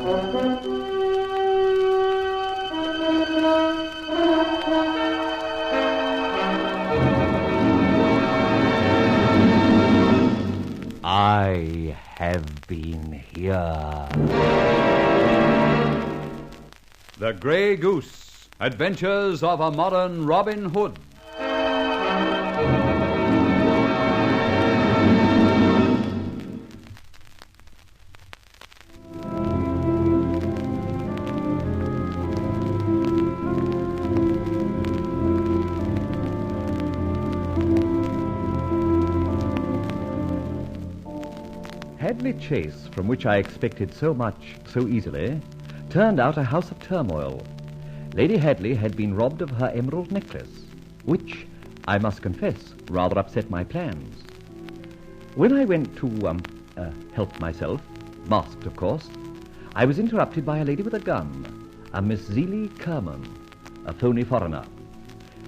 I have been here. The Grey Goose, Adventures of a Modern Robin Hood. Hadley Chase, from which I expected so much so easily, turned out a house of turmoil. Lady Hadley had been robbed of her emerald necklace, which, I must confess, rather upset my plans. When I went to, help myself, masked of course, I was interrupted by a lady with a gun, a Miss Zelie Kerman, a phony foreigner.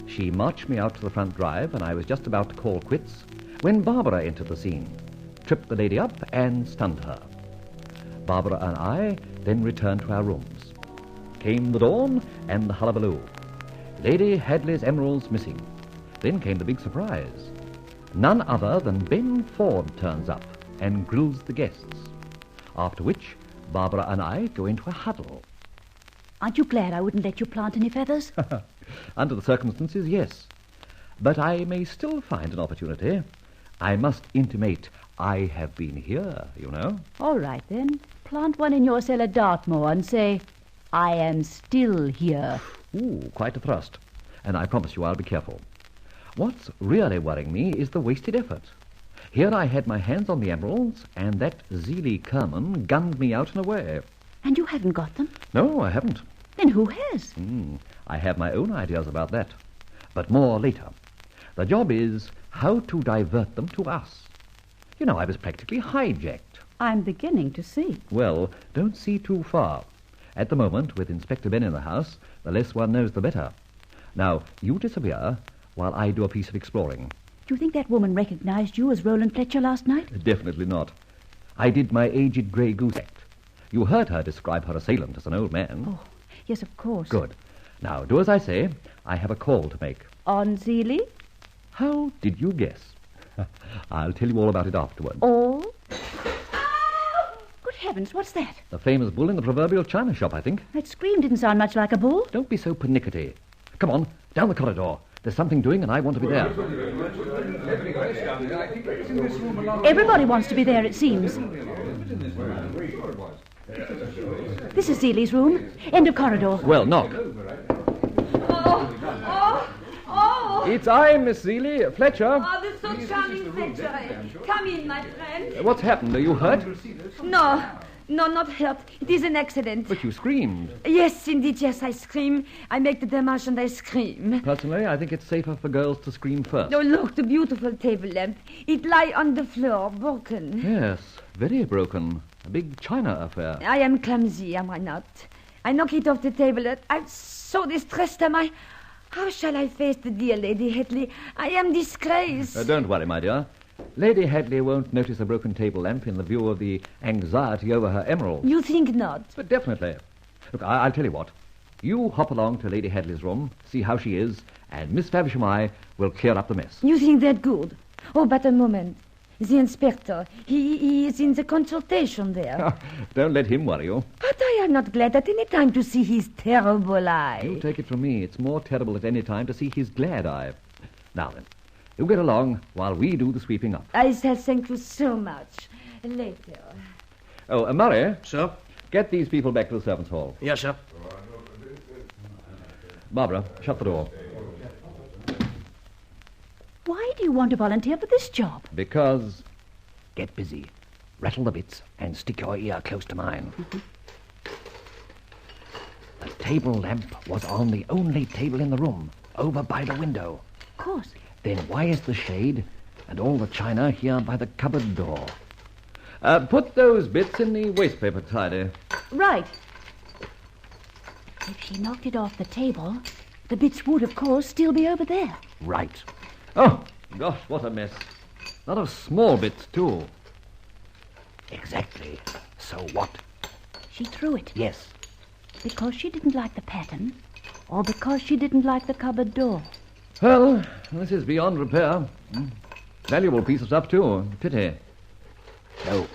She marched me out to the front drive, and I was just about to call quits when Barbara entered the scene, tripped the lady up and stunned her. Barbara and I then returned to our rooms. Came the dawn and the hullabaloo. Lady Hadley's emeralds missing. Then came the big surprise. None other than Ben Ford turns up and grills the guests. After which, Barbara and I go into a huddle. Aren't you glad I wouldn't let you plant any feathers? Under the circumstances, yes. But I may still find an opportunity. I must intimate I have been here, you know. All right, then. Plant one in your cellar, Dartmoor, and say, I am still here. Ooh, quite a thrust. And I promise you I'll be careful. What's really worrying me is the wasted effort. Here I had my hands on the emeralds, and that Zelie Kerman gunned me out and away. And you haven't got them? No, I haven't. Then who has? I have my own ideas about that. But more later. The job is how to divert them to us. You know, I was practically hijacked. I'm beginning to see. Well, don't see too far. At the moment, with Inspector Ben in the house, the less one knows the better. Now, you disappear while I do a piece of exploring. Do you think that woman recognized you as Rolland Fletcher last night? Definitely not. I did my aged Grey Goose act. You heard her describe her assailant as an old man. Oh, yes, of course. Good. Now, do as I say. I have a call to make. On Zelie? How did you guess? I'll tell you all about it afterward. Oh? Good heavens, what's that? The famous bull in the proverbial china shop, I think. That scream didn't sound much like a bull. Don't be so pernickety. Come on, down the corridor. There's something doing and I want to be there. Everybody wants to be there, it seems. This is Zelie's room. End of corridor. Well, knock. It's I, Miss Zelie. Fletcher. Oh, that's so charming, Fletcher. Come in, my friend. What's happened? Are you hurt? No, not hurt. It is an accident. But you screamed. Yes, indeed, yes, I scream. I make the démarche and I scream. Personally, I think it's safer for girls to scream first. Oh, look, the beautiful table lamp. It lie on the floor, broken. Yes, very broken. A big china affair. I am clumsy, am I not? I knock it off the table. I'm so distressed, am I? How shall I face the dear Lady Hadley? I am disgraced. Don't worry, my dear. Lady Hadley won't notice a broken table lamp in the view of the anxiety over her emerald. You think not? But definitely. Look, I'll tell you what. You hop along to Lady Hadley's room, see how she is, and Miss Faversham and I will clear up the mess. You think that good? Oh, but a moment. The inspector, he is in the consultation there. Don't let him worry you. But I am not glad at any time to see his terrible eye. You take it from me, it's more terrible at any time to see his glad eye. Now then, you get along while we do the sweeping up. I shall thank you so much. Later. Oh, Murray. Sir? Get these people back to the servants' hall. Yes, sir. Barbara, shut the door. Why do you want to volunteer for this job? Because... Get busy. Rattle the bits and stick your ear close to mine. The table lamp was on the only table in the room, over by the window. Of course. Then why is the shade and all the china here by the cupboard door? Put those bits in the wastepaper tidy. Right. If she knocked it off the table, the bits would, of course, still be over there. Right. Oh, gosh, what a mess. A lot of small bits, too. Exactly. So what? She threw it. Yes. Because she didn't like the pattern, or because she didn't like the cupboard door? Well, this is beyond repair. Valuable piece of stuff, too. Pity. No,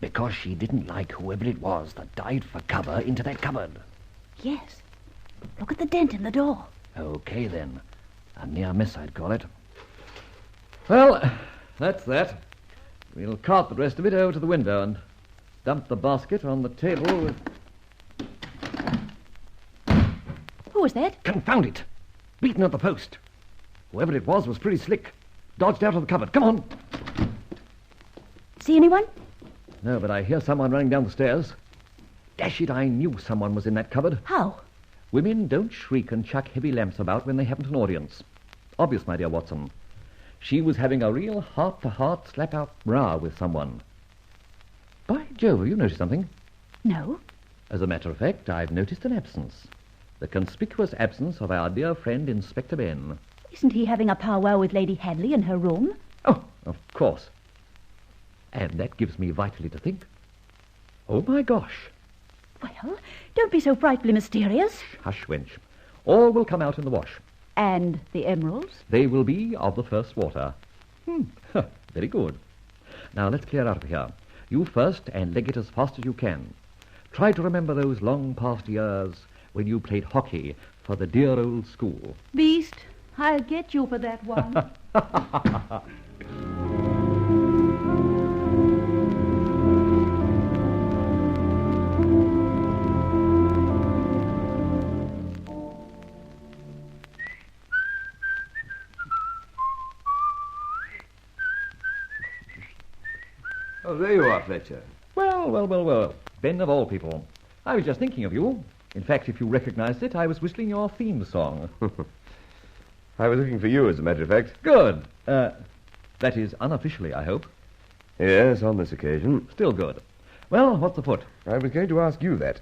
because she didn't like whoever it was that dived for cover into that cupboard. Yes. Look at the dent in the door. Okay, then. A near miss, I'd call it. Well, that's that. We'll cart the rest of it over to the window and dump the basket on the table with... Who was that? Confound it! Beaten at the post. Whoever it was pretty slick. Dodged out of the cupboard. Come on! See anyone? No, but I hear someone running down the stairs. Dash it, I knew someone was in that cupboard. How? Women don't shriek and chuck heavy lamps about when they haven't an audience. Obvious, my dear Watson. She was having a real heart-to-heart slap-out row with someone. By Jove, have you noticed something? No. As a matter of fact, I've noticed an absence. The conspicuous absence of our dear friend Inspector Ben. Isn't he having a powwow with Lady Hadley in her room? Oh, of course. And that gives me vitally to think. Oh, my gosh. Well, don't be so frightfully mysterious. Hush, wench. All will come out in the wash. And the emeralds? They will be of the first water. Very good. Now, let's clear out of here. You first, and leg it as fast as you can. Try to remember those long past years when you played hockey for the dear old school. Beast, I'll get you for that one. Oh, there you are, Fletcher. Well. Ben of all people. I was just thinking of you. In fact, if you recognized it, I was whistling your theme song. I was looking for you, as a matter of fact. Good. That is unofficially, I hope. Yes, on this occasion. Still good. Well, what's afoot? I was going to ask you that.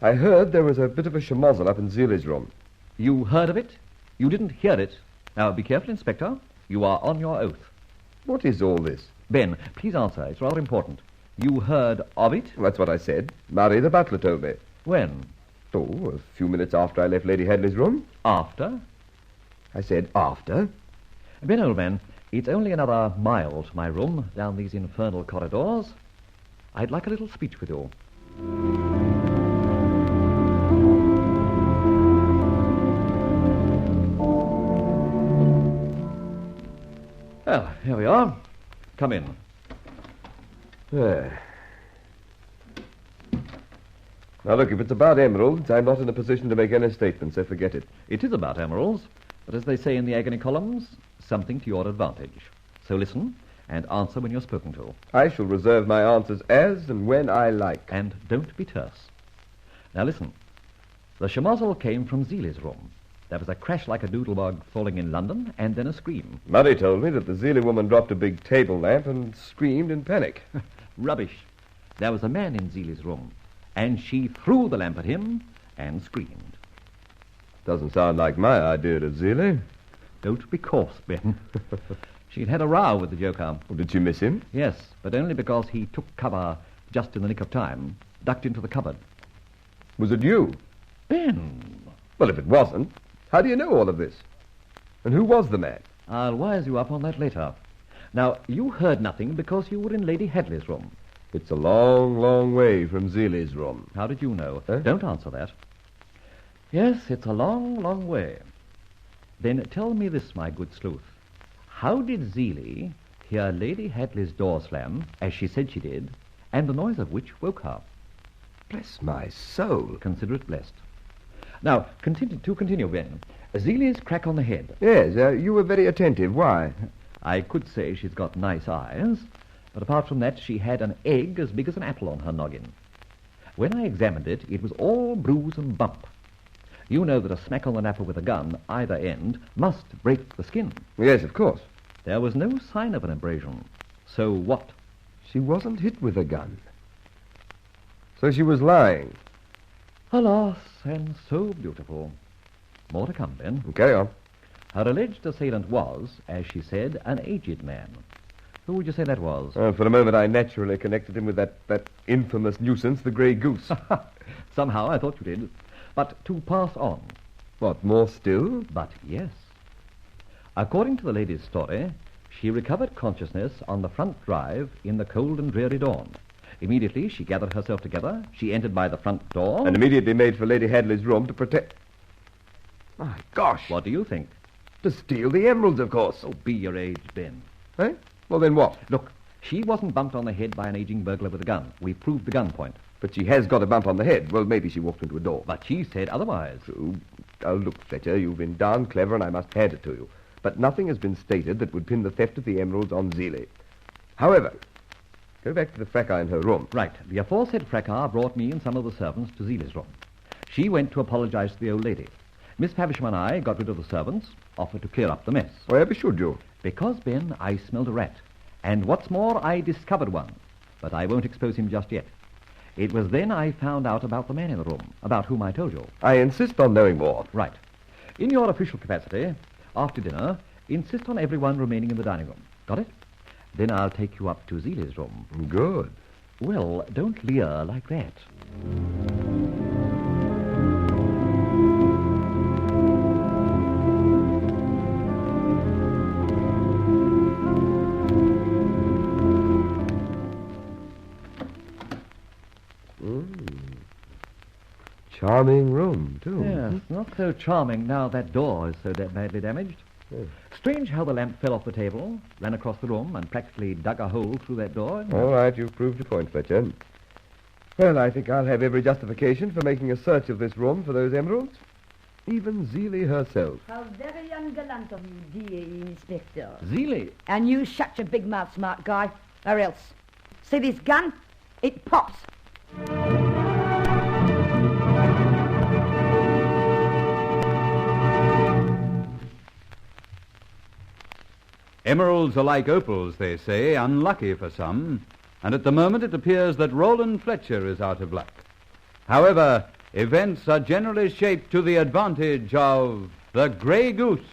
I heard there was a bit of a schmozzle up in Zeeley's room. You heard of it? You didn't hear it. Now, be careful, Inspector. You are on your oath. What is all this? Ben, please answer. It's rather important. You heard of it? Well, that's what I said. Murray, the butler, told me. When? Oh, a few minutes after I left Lady Hadley's room. After? I said after. Ben, old man, it's only another mile to my room down these infernal corridors. I'd like a little speech with you. Well, here we are. Come in. There. Now, look, if it's about emeralds, I'm not in a position to make any statement, so forget it. It is about emeralds, but as they say in the agony columns, something to your advantage. So listen and answer when you're spoken to. I shall reserve my answers as and when I like. And don't be terse. Now listen. The schmozzle came from Zeeley's room. There was a crash like a doodlebug falling in London, and then a scream. Murray told me that the Zeeley woman dropped a big table lamp and screamed in panic. Rubbish. There was a man in Zeeley's room, and she threw the lamp at him and screamed. Doesn't sound like my idea of Zeeley. Don't be coarse, Ben. She'd had a row with the joker. Well, did she miss him? Yes, but only because he took cover just in the nick of time, ducked into the cupboard. Was it you? Ben! Well, if it wasn't, how do you know all of this? And who was the man? I'll wise you up on that later. Now, you heard nothing because you were in Lady Hadley's room. It's a long, long way from Zeeley's room. How did you know? Huh? Don't answer that. Yes, it's a long, long way. Then tell me this, my good sleuth. How did Zeeley hear Lady Hadley's door slam, as she said she did, and the noise of which woke her? Bless my soul. Consider it blessed. Now, continue, Ben. Zeeley's crack on the head. Yes, you were very attentive. Why? I could say she's got nice eyes, but apart from that, she had an egg as big as an apple on her noggin. When I examined it, it was all bruise and bump. You know that a smack on the napper with a gun, either end, must break the skin. Yes, of course. There was no sign of an abrasion. So what? She wasn't hit with a gun. So she was lying. Alas, and so beautiful. More to come, Ben. Carry on. Her alleged assailant was, as she said, an aged man. Who would you say that was? For a moment, I naturally connected him with that infamous nuisance, the Grey Goose. Somehow I thought you did. But to pass on. What, more still? But yes. According to the lady's story, she recovered consciousness on the front drive in the cold and dreary dawn. Immediately, she gathered herself together. She entered by the front door. And immediately made for Lady Hadley's room to protect... My gosh! What do you think? To steal the emeralds, of course. Oh, be your age, Ben. Eh? Well, then what? Look, she wasn't bumped on the head by an aging burglar with a gun. We proved the gun point. But she has got a bump on the head. Well, maybe she walked into a door. But she said otherwise. True. Oh, look, Fletcher, you've been darn clever, and I must hand it to you. But nothing has been stated that would pin the theft of the emeralds on Zeeley. However, go back to the fracas in her room. Right. The aforesaid fracas brought me and some of the servants to Zeeley's room. She went to apologize to the old lady. Miss Faversham and I got rid of the servants, offered to clear up the mess. Why should you? Because, Ben, I smelled a rat. And what's more, I discovered one. But I won't expose him just yet. It was then I found out about the man in the room, about whom I told you. I insist on knowing more. Right. In your official capacity, after dinner, insist on everyone remaining in the dining room. Got it? Then I'll take you up to Zeeley's room. Good. Well, don't leer like that. Charming room, too. Yes, not so charming now that door is so badly damaged. Yes. Strange how the lamp fell off the table, ran across the room, and practically dug a hole through that door. All right, you've proved your point, Fletcher. Well, I think I'll have every justification for making a search of this room for those emeralds. Even Zeeley herself. How very ungallant of you, dear Inspector. Zeeley? And you shut your big mouth, smart guy, or else. See this gun? It pops. Emeralds are like opals, they say, unlucky for some, and at the moment it appears that Rolland Fletcher is out of luck. However, events are generally shaped to the advantage of the Grey Goose.